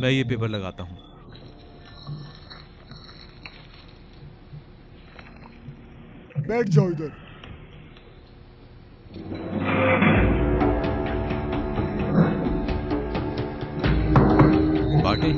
मैं ये पेपर लगाता हूँ। बैठ जाओ इधर। बाटे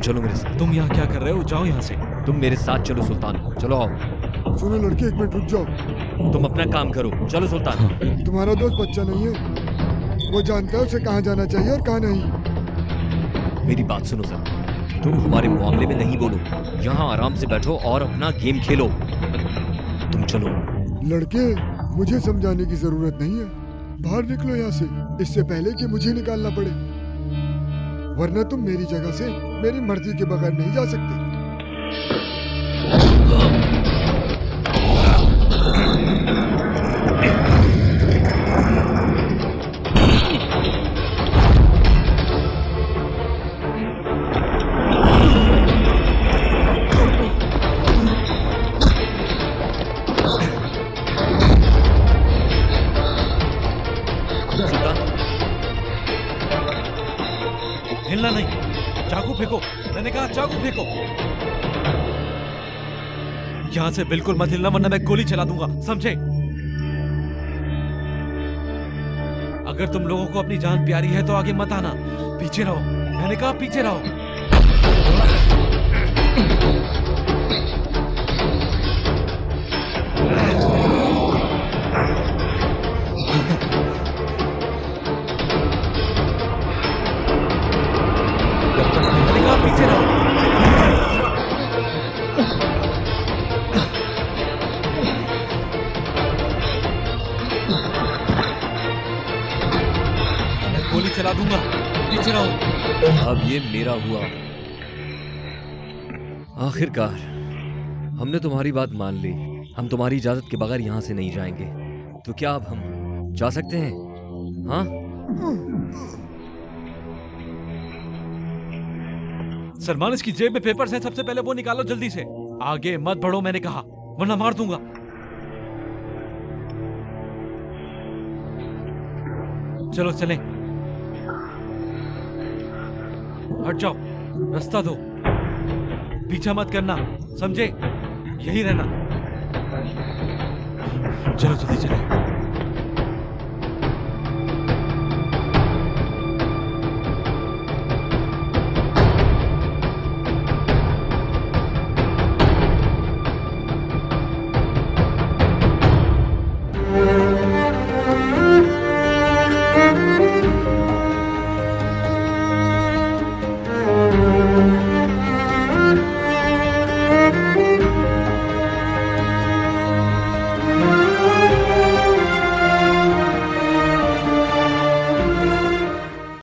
चलो मेरे साथ। तुम यहाँ क्या कर रहे हो? जाओ यहाँ से। तुम मेरे साथ चलो सुल्तान, चलो आओ। सुनो लड़के, एक मिनट रुक जाओ। तुम अपना काम करो, चलो सुल्तान। तुम्हारा दोस्त बच्चा नहीं है, वो जानता है उसे कहाँ जाना चाहिए और कहाँ नहीं। मेरी बात सुनो सर, तुम हमारे मामले में नहीं बोलो, यहाँ आराम से बैठो और अपना गेम खेलो। तुम चलो। लड़के, मुझे समझाने की जरूरत नहीं है, बाहर निकलो यहाँ से, इससे पहले कि मुझे निकालना पड़े, वरना तुम मेरी जगह से मेरी मर्जी के बगैर नहीं जा सकते। हिलना नहीं, चाकू फेंको, मैंने कहा चाकू फेंको। यहां से बिल्कुल मत हिलना वरना मैं गोली चला दूंगा, समझे? अगर तुम लोगों को अपनी जान प्यारी है तो आगे मत आना, पीछे रहो, मैंने कहा पीछे रहो। पीछे रहो। मैं गोली चला दूंगा, पीछे रहो। अब ये मेरा हुआ। आखिरकार हमने तुम्हारी बात मान ली, हम तुम्हारी इजाजत के बगैर यहाँ से नहीं जाएंगे। तो क्या अब हम जा सकते हैं? हाँ? सलमान, इसकी जेब में पेपर्स हैं, सबसे पहले वो निकालो जल्दी से। आगे मत बढ़ो, मैंने कहा, वरना मार दूंगा। चलो चलें। हट जाओ, रास्ता दो, पीछा मत करना, समझे? यही रहना। चलो जल्दी चलें।